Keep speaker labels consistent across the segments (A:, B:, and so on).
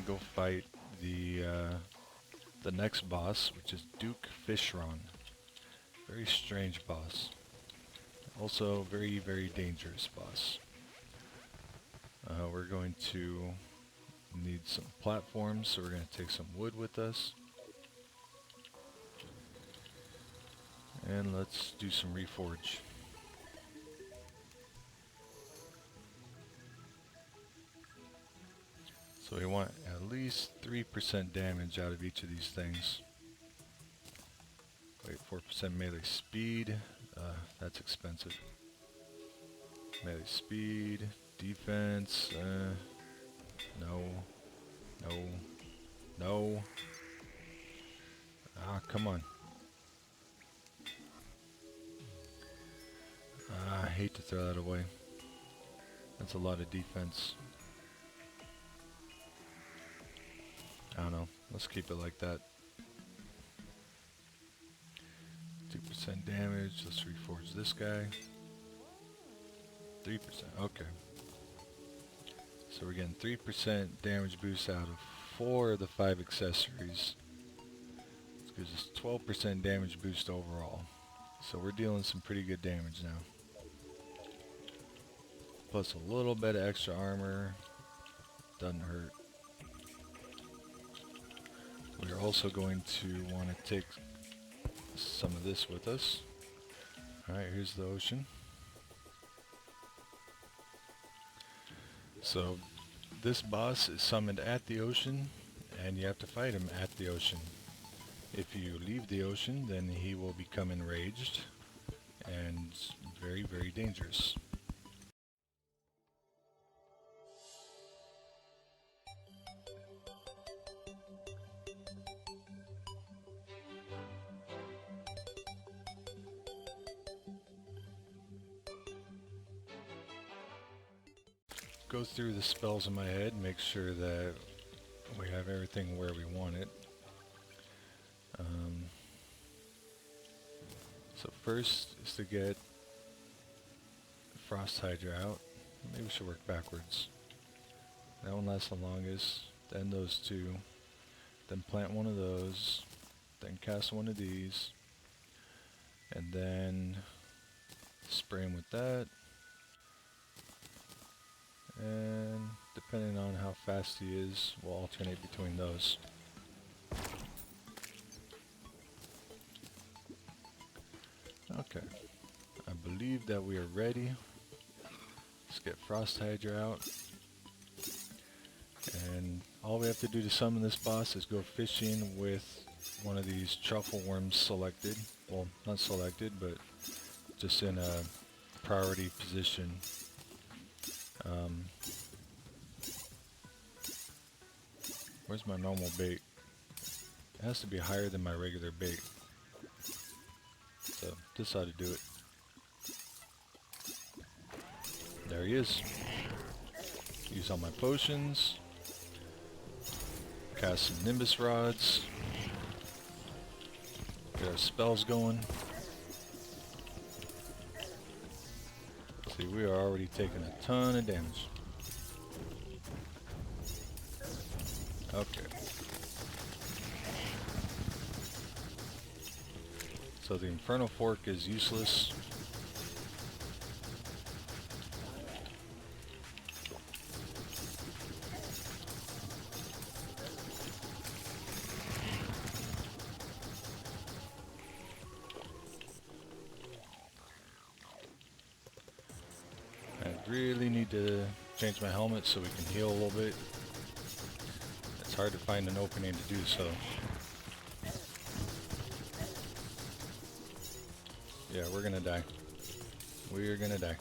A: go fight the next boss, which is Duke Fishron. Very strange boss. Also very, very dangerous boss. We're going to need some platforms, so we're going to take some wood with us. And let's do some reforge. So we want at least 3% damage out of each of these things. Wait, 4% melee speed. That's expensive. Melee speed, defense. No. No. No. Ah, come on. I hate to throw that away. That's a lot of defense. I don't know. Let's keep it like that. 2% damage. Let's reforge this guy. 3%. Okay. So we're getting 3% damage boost out of 4 of the 5 accessories. This gives us 12% damage boost overall. So we're dealing some pretty good damage now. Plus a little bit of extra armor. Doesn't hurt. We're also going to want to take some of this with us. Alright, here's the ocean. So this boss is summoned at the ocean, and you have to fight him at the ocean. If you leave the ocean, then he will become enraged and very, very dangerous. Go through the spells in my head, make sure that we have everything where we want it. So first is to get Frost Hydra out. Maybe we should work backwards. That one lasts the longest, then those two, then plant one of those, then cast one of these, and then spray him with that. And depending on how fast he is, we'll alternate between those. Okay, I believe that we are ready. Let's get Frost Hydra out. And all we have to do to summon this boss is go fishing with one of these Truffle Worms selected. Well, not selected, but just in a priority position. Where's my normal bait? It has to be higher than my regular bait. So this ought to do it. There he is. Use all my potions. Cast some Nimbus rods. Get our spells going. See, we are already taking a ton of damage. Okay. So the Infernal Fork is useless. I really need to change my helmet so we can heal a little bit. It's hard to find an opening to do so. Yeah, we're gonna die. We're gonna die.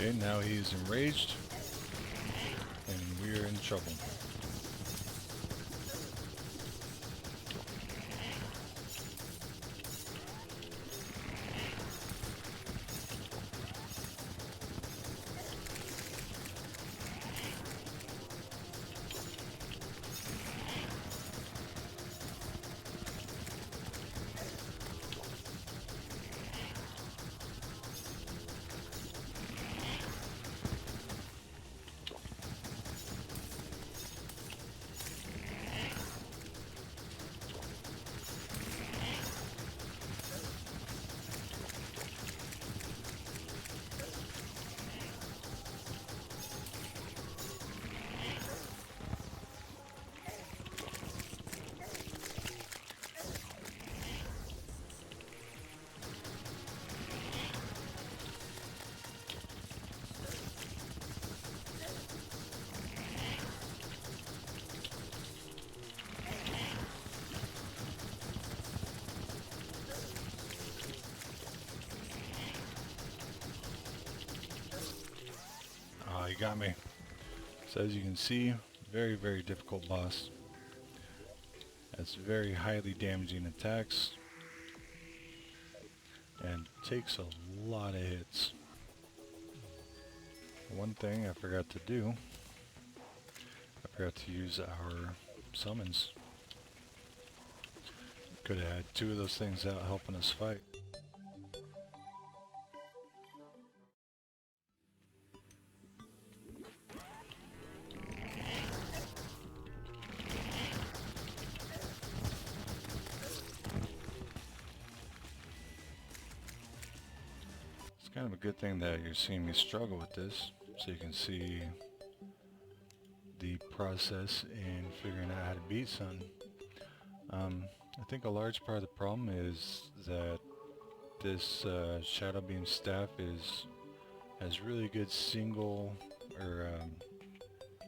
A: Okay, now he's enraged, and we're in trouble. Ah, he got me. So as you can see, very, very difficult boss. Has very highly damaging attacks and takes a lot of hits. One thing I forgot to do, I forgot to use our summons. Could have had two of those things out helping us fight. It's kind of a good thing that you're seeing me struggle with this, so you can see the process in figuring out how to beat something. I think a large part of the problem is that this Shadow Beam staff has really good single or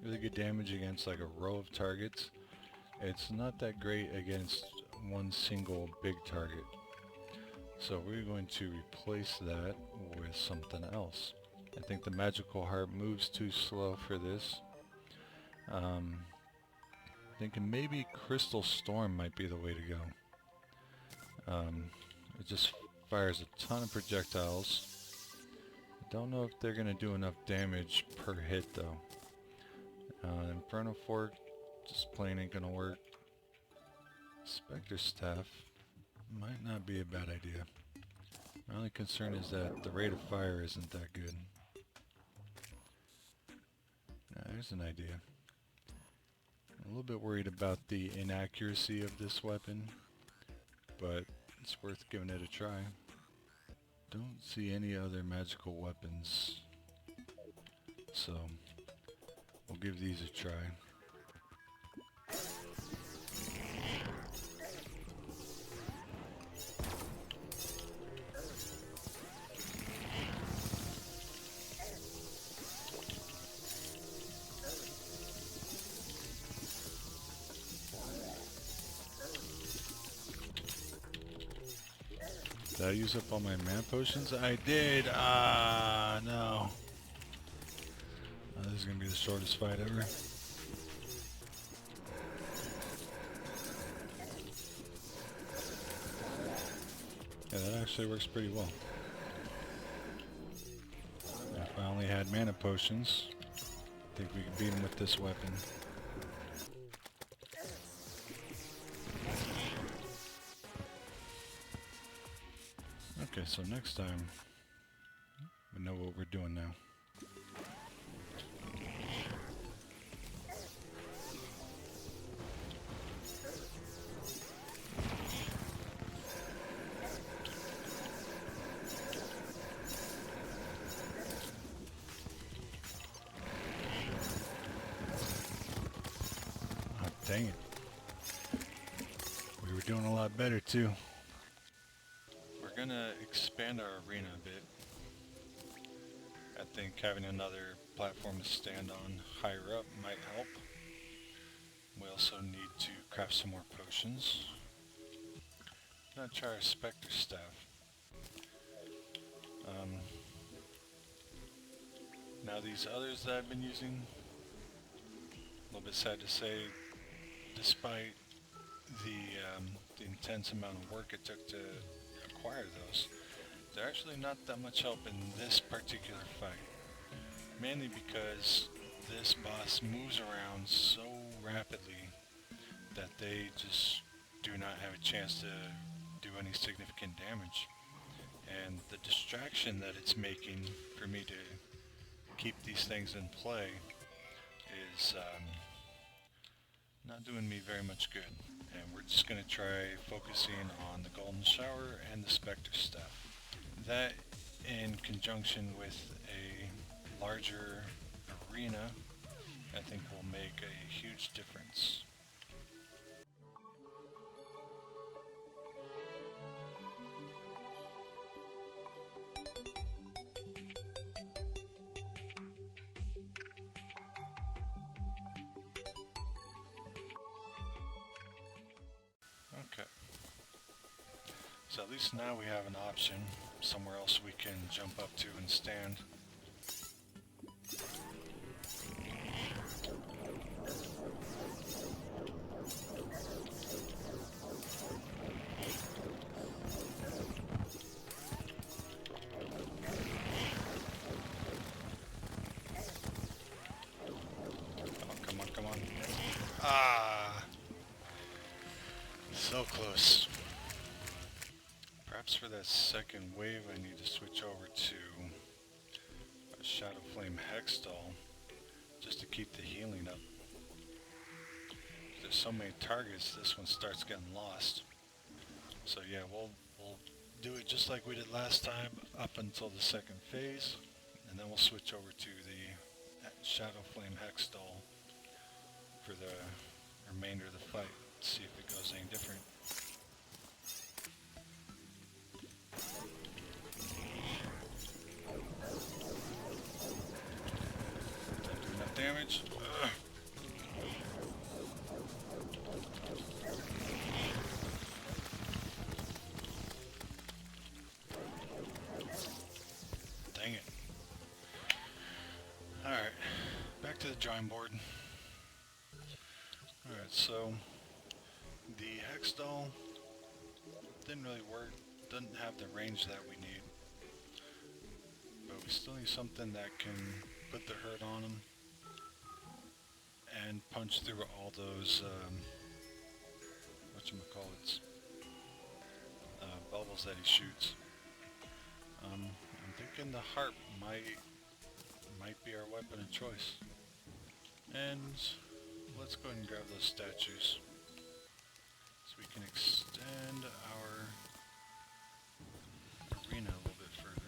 A: really good damage against like a row of targets. It's not that great against one single big target. So we're going to replace that with something else. I think the magical heart moves too slow for this. Thinking maybe Crystal Storm might be the way to go. It just fires a ton of projectiles. I don't know if they're going to do enough damage per hit though. Inferno Fork just plain ain't going to work. Spectre Staff might not be a bad idea. My only concern is that the rate of fire isn't that good. There's an idea. I'm a little bit worried about the inaccuracy of this weapon, but it's worth giving it a try. Don't see any other magical weapons, so we'll give these a try. Did I use up all my mana potions? I did! Ah, no. This is going to be the shortest fight ever. Yeah, that actually works pretty well. If I only had mana potions, I think we could beat him with this weapon. Okay, so next time, we know what we're doing now. Oh, dang it. We were doing a lot better too. We're gonna expand our arena a bit. I think having another platform to stand on higher up might help. We also need to craft some more potions. I'm gonna try our Spectre Staff. Now these others that I've been using, a little bit sad to say, despite the intense amount of work it took to acquire those, they're actually not that much help in this particular fight. Mainly because this boss moves around so rapidly that they just do not have a chance to do any significant damage. And the distraction that it's making for me to keep these things in play is not doing me very much good. And we're just going to try focusing on the Golden Shower and the Spectre stuff. That, in conjunction with a larger arena, I think will make a huge difference. Okay. So at least now we have an option, somewhere else we can jump up to and stand. Come on, come on, come on. Ah! So close. Perhaps for that second wave I need to switch over to a Shadow Flame Hextall just to keep the healing up. There's so many targets, this one starts getting lost. So yeah, we'll do it just like we did last time up until the second phase, and then we'll switch over to the Shadow Flame Hextall for the remainder of the fight. See if it goes any different. Don't do enough damage. Ugh. Dang it. Alright, back to the drawing board. Alright, so the Hextall didn't really work, doesn't have the range that we need, but we still need something that can put the hurt on him and punch through all those whatchamacallits, bubbles that he shoots. I'm thinking the harp might be our weapon of choice. And let's go ahead and grab those statues so we can extend our arena a little bit further.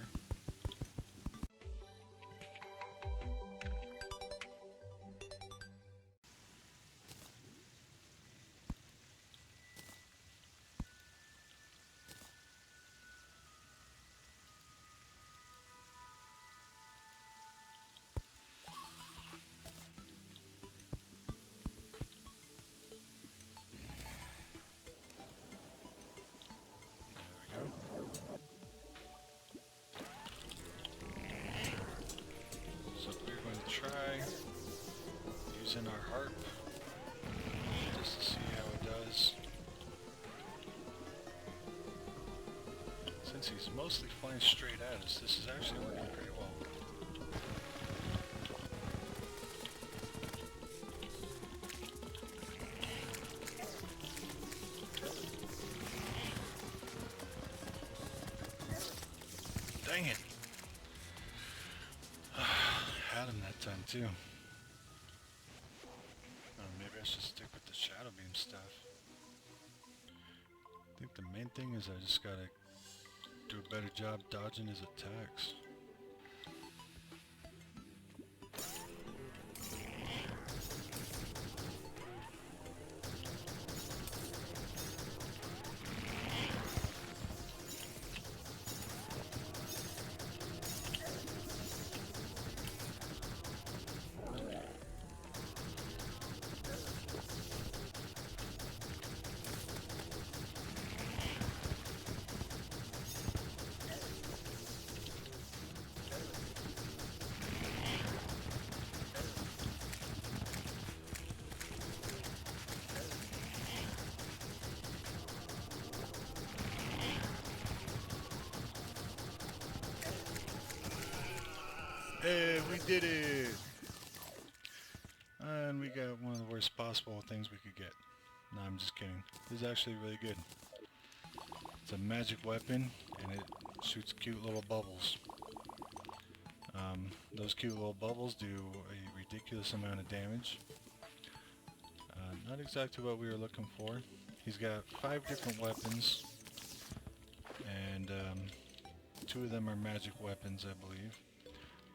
A: Try using our harp just to see how it does. Since he's mostly flying straight at us, this is actually working pretty well. Dang it! Had him that time too. Maybe I should stick with the Shadow Beam stuff. I think the main thing is I just gotta do a better job dodging his attacks. Hey, we did it! And we got one of the worst possible things we could get. No, I'm just kidding. This is actually really good. It's a magic weapon, and it shoots cute little bubbles. Those cute little bubbles do a ridiculous amount of damage. Not exactly what we were looking for. He's got 5 different weapons, and 2 of them are magic weapons, I believe.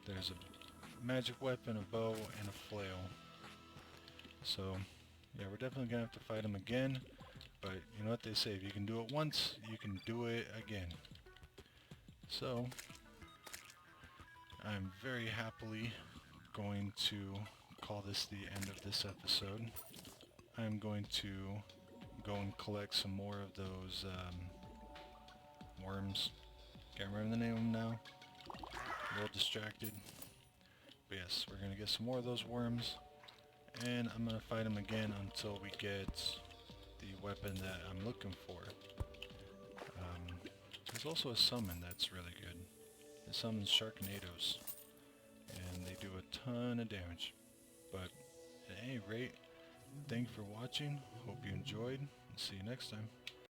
A: There's a magic weapon, a bow, and a flail. So, yeah, we're definitely going to have to fight him again, but you know what they say, if you can do it once, you can do it again. So, I'm very happily going to call this the end of this episode. I'm going to go and collect some more of those worms. Can't remember the name of them now. A little distracted. But yes, we're going to get some more of those worms. And I'm going to fight them again until we get the weapon that I'm looking for. There's also a summon that's really good. It summons Sharknados. And they do a ton of damage. But at any rate, thank you for watching. Hope you enjoyed. And see you next time.